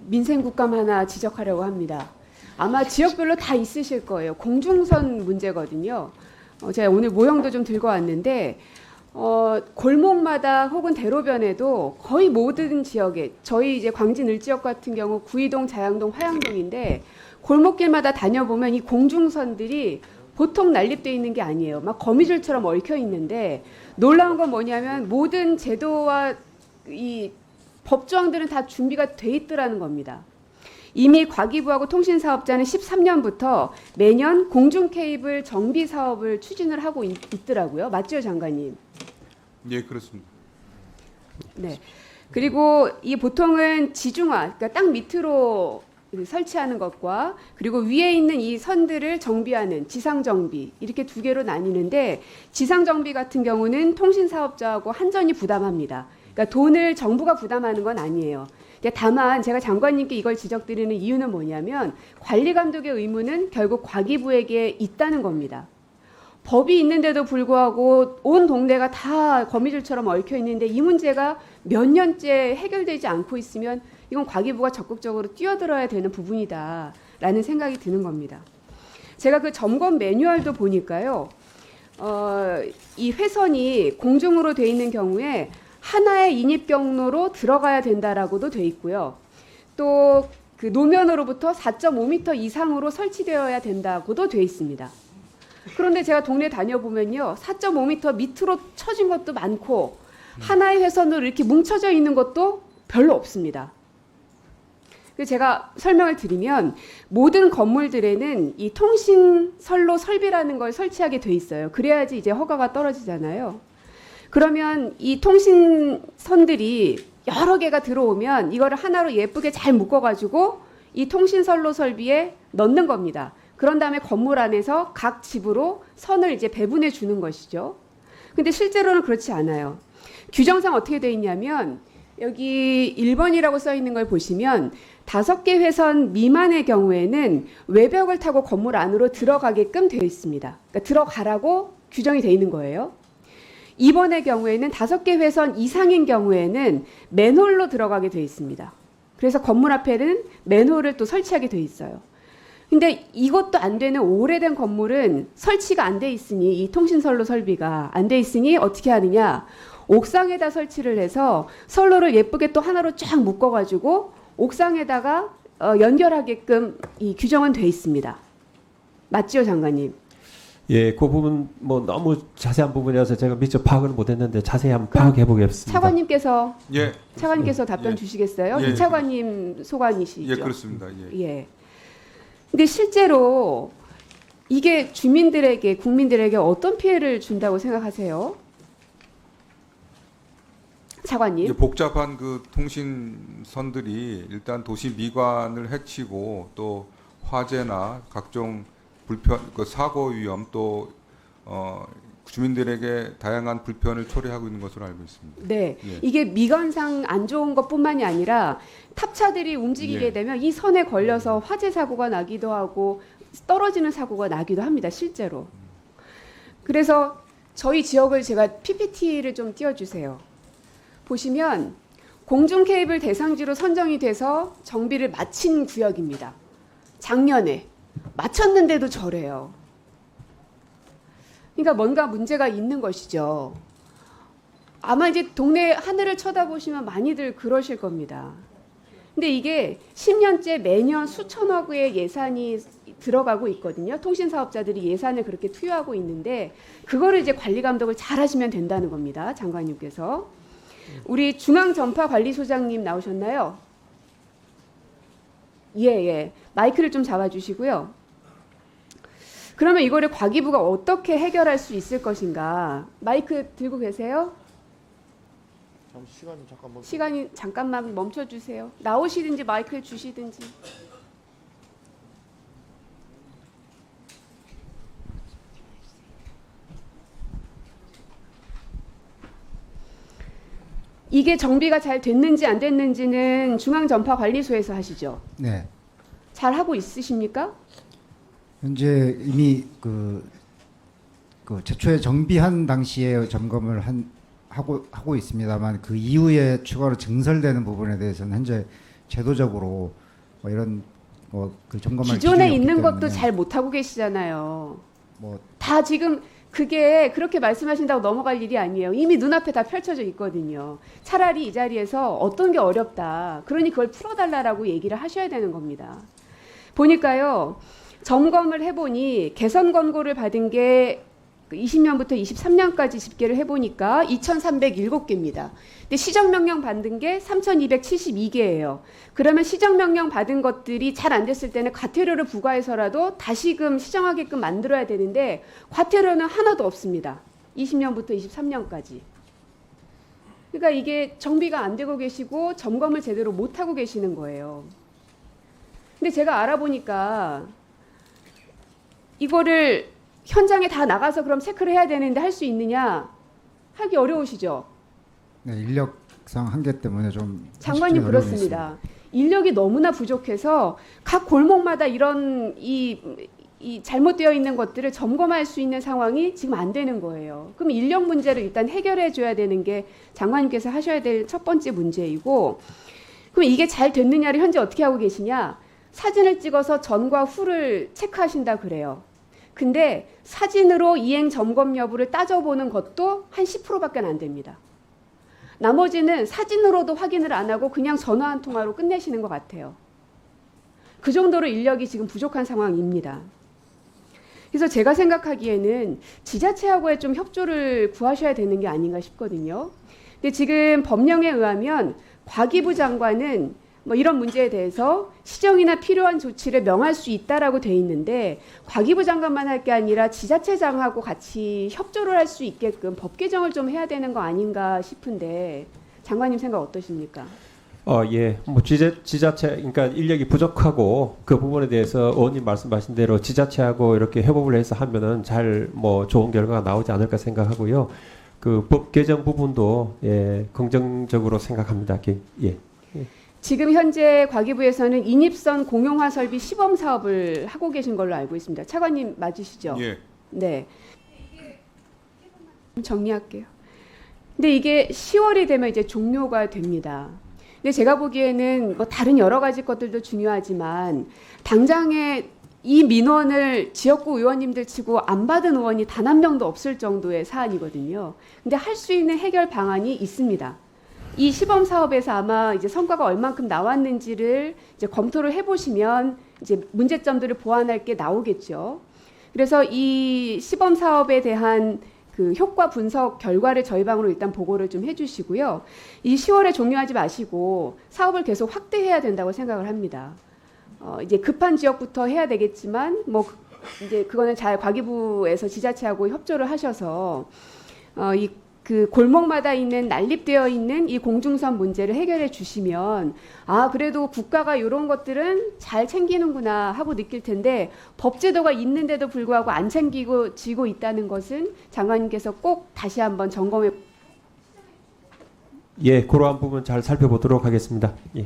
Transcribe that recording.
민생국감 하나 지적하려고 합니다. 아마 지역별로 다 있으실 거예요. 공중선 문제거든요. 제가 오늘 모형도 좀 들고 왔는데 골목마다 혹은 대로변에도 거의 모든 지역에 저희 이제 광진 을지역 같은 경우 구이동, 자양동, 화양동인데 골목길마다 다녀보면 이 공중선들이 보통 난립되어 있는 게 아니에요. 막 거미줄처럼 얽혀 있는데 놀라운 건 뭐냐면 모든 제도와 이 법조항들은 다 준비가 돼 있더라는 겁니다. 이미 과기부하고 통신사업자는 13년부터 매년 공중케이블 정비 사업을 추진을 하고 있더라고요. 맞죠, 장관님? 예, 그렇습니다. 네. 그리고 이 보통은 지중화, 그러니까 땅 밑으로 설치하는 것과 그리고 위에 있는 이 선들을 정비하는 지상 정비 이렇게 두 개로 나뉘는데 지상 정비 같은 경우는 통신사업자하고 한전이 부담합니다. 그러니까 돈을 정부가 부담하는 건 아니에요. 다만 제가 장관님께 이걸 지적드리는 이유는 뭐냐면 관리 감독의 의무는 결국 과기부에게 있다는 겁니다. 법이 있는데도 불구하고 온 동네가 다 거미줄처럼 얽혀 있는데 이 문제가 몇 년째 해결되지 않고 있으면 이건 과기부가 적극적으로 뛰어들어야 되는 부분이다라는 생각이 드는 겁니다. 제가 그 점검 매뉴얼도 보니까요. 이 회선이 공중으로 돼 있는 경우에 하나의 인입 경로로 들어가야 된다라고도 돼 있고요. 또 그 노면으로부터 4.5m 이상으로 설치되어야 된다고도 돼 있습니다. 그런데 제가 동네 다녀보면요. 4.5m 밑으로 쳐진 것도 많고 하나의 회선으로 이렇게 뭉쳐져 있는 것도 별로 없습니다. 그래서 제가 설명을 드리면 모든 건물들에는 이 통신선로 설비라는 걸 설치하게 돼 있어요. 그래야지 이제 허가가 떨어지잖아요. 그러면 이 통신선들이 여러 개가 들어오면 이거를 하나로 예쁘게 잘 묶어가지고 이 통신선로 설비에 넣는 겁니다. 그런 다음에 건물 안에서 각 집으로 선을 이제 배분해 주는 것이죠. 근데 실제로는 그렇지 않아요. 규정상 어떻게 돼 있냐면 여기 1번이라고 써 있는 걸 보시면 5개 회선 미만의 경우에는 외벽을 타고 건물 안으로 들어가게끔 되어 있습니다. 그러니까 들어가라고 규정이 되어 있는 거예요. 2번의 경우에는 5개 회선 이상인 경우에는 맨홀로 들어가게 되어 있습니다. 그래서 건물 앞에는 맨홀을 또 설치하게 되어 있어요. 근데 이것도 안 되는 오래된 건물은 설치가 안 돼 있으니 이 통신선로 설비가 안 돼 있으니 어떻게 하느냐? 옥상에다 설치를 해서 선로를 예쁘게 또 하나로 쫙 묶어가지고 옥상에다가 연결하게끔 이 규정은 돼 있습니다. 맞죠, 장관님? 예, 그 부분 뭐 너무 자세한 부분이라서 제가 미처 파악을 못했는데 자세히 한번 파악해 보겠습니다. 차관님께서 예, 답변 예. 주시겠어요? 예. 이 차관님 소관이시죠? 예, 그렇습니다. 예. 예. 근데 실제로 이게 주민들에게 국민들에게 어떤 피해를 준다고 생각하세요? 차관님. 이제 복잡한 그 통신선들이 일단 도시 미관을 해치고 또 화재나 각종 불편, 그 사고 위험 또 주민들에게 다양한 불편을 초래하고 있는 것으로 알고 있습니다. 네, 예. 이게 미관상 안 좋은 것뿐만이 아니라 탑차들이 움직이게 예. 되면 이 선에 걸려서 화재 사고가 나기도 하고 떨어지는 사고가 나기도 합니다, 실제로. 그래서 저희 지역을 제가 PPT를 좀 띄워주세요. 보시면 공중 케이블 대상지로 선정이 돼서 정비를 마친 구역입니다. 작년에 마쳤는데도 저래요. 그러니까 뭔가 문제가 있는 것이죠. 아마 이제 동네 하늘을 쳐다보시면 많이들 그러실 겁니다. 근데 이게 10년째 매년 수천억의 예산이 들어가고 있거든요. 통신사업자들이 예산을 그렇게 투여하고 있는데 그거를 이제 관리 감독을 잘 하시면 된다는 겁니다. 장관님께서. 우리 중앙전파관리소장님 나오셨나요? 예. 마이크를 좀 잡아주시고요. 그러면 이거를 과기부가 어떻게 해결할 수 있을 것인가? 마이크 들고 계세요? 시간이 잠깐만 멈춰주세요. 나오시든지 마이크를 주시든지. 이게 정비가 잘 됐는지 안 됐는지는 중앙전파관리소에서 하시죠? 네. 잘 하고 있으십니까? 현재 이미 그 최초에 정비한 당시에 점검을 하고 있습니다만 그 이후에 추가로 증설되는 부분에 대해서는 현재 제도적으로 뭐 이런 그 점검할 기존에 기준이 없기 있는 것도 때문에 잘 못하고 계시잖아요. 뭐 다 지금 그게 그렇게 말씀하신다고 넘어갈 일이 아니에요. 이미 눈앞에 다 펼쳐져 있거든요. 차라리 이 자리에서 어떤 게 어렵다. 그러니 그걸 풀어달라고 얘기를 하셔야 되는 겁니다. 보니까요. 점검을 해보니 개선 권고를 받은 게 20년부터 23년까지 집계를 해보니까 2,307개입니다. 근데 시정명령 받은 게 3,272개예요. 그러면 시정명령 받은 것들이 잘 안 됐을 때는 과태료를 부과해서라도 다시금 시정하게끔 만들어야 되는데 과태료는 하나도 없습니다. 20년부터 23년까지. 그러니까 이게 정비가 안 되고 계시고 점검을 제대로 못 하고 계시는 거예요. 근데 제가 알아보니까 이거를 현장에 다 나가서 그럼 체크를 해야 되는데 할 수 있느냐? 하기 어려우시죠? 네, 인력상 한계 때문에 좀 장관님 현실적인 어려움이 그렇습니다. 인력이 너무나 부족해서 각 골목마다 이런 이 잘못되어 있는 것들을 점검할 수 있는 상황이 지금 안 되는 거예요. 그럼 인력 문제를 일단 해결해 줘야 되는 게 장관님께서 하셔야 될 첫 번째 문제이고, 그럼 이게 잘 됐느냐를 현재 어떻게 하고 계시냐? 사진을 찍어서 전과 후를 체크하신다 그래요. 근데 사진으로 이행 점검 여부를 따져보는 것도 한 10%밖에 안 됩니다. 나머지는 사진으로도 확인을 안 하고 그냥 전화 한 통화로 끝내시는 것 같아요. 그 정도로 인력이 지금 부족한 상황입니다. 그래서 제가 생각하기에는 지자체하고의 좀 협조를 구하셔야 되는 게 아닌가 싶거든요. 근데 지금 법령에 의하면 과기부 장관은 뭐 이런 문제에 대해서 시정이나 필요한 조치를 명할 수 있다라고 돼 있는데 과기부 장관만 할 게 아니라 지자체장하고 같이 협조를 할 수 있게끔 법 개정을 좀 해야 되는 거 아닌가 싶은데 장관님 생각 어떠십니까? 예. 뭐 지자체 그러니까 인력이 부족하고 그 부분에 대해서 의원님 말씀하신 대로 지자체하고 이렇게 협업을 해서 하면은 잘 뭐 좋은 결과가 나오지 않을까 생각하고요. 그 법 개정 부분도 예, 긍정적으로 생각합니다. 예. 지금 현재 과기부에서는 인입선 공용화 설비 시범 사업을 하고 계신 걸로 알고 있습니다. 차관님 맞으시죠? 예. 네. 정리할게요. 근데 이게 10월이 되면 이제 종료가 됩니다. 근데 제가 보기에는 뭐 다른 여러 가지 것들도 중요하지만 당장에 이 민원을 지역구 의원님들 치고 안 받은 의원이 단 한 명도 없을 정도의 사안이거든요. 근데 할 수 있는 해결 방안이 있습니다. 이 시범 사업에서 아마 이제 성과가 얼만큼 나왔는지를 이제 검토를 해보시면 이제 문제점들을 보완할 게 나오겠죠. 그래서 이 시범 사업에 대한 그 효과 분석 결과를 저희 방으로 일단 보고를 좀 해주시고요. 이 10월에 종료하지 마시고 사업을 계속 확대해야 된다고 생각을 합니다. 이제 급한 지역부터 해야 되겠지만 뭐 이제 그거는 잘 과기부에서 지자체하고 협조를 하셔서 그 골목마다 있는 난립되어 있는 이 공중선 문제를 해결해 주시면 아 그래도 국가가 이런 것들은 잘 챙기는구나 하고 느낄 텐데 법제도가 있는데도 불구하고 안 챙기고 지고 있다는 것은 장관님께서 꼭 다시 한번 점검해. 예, 그러한 부분 잘 살펴보도록 하겠습니다. 예.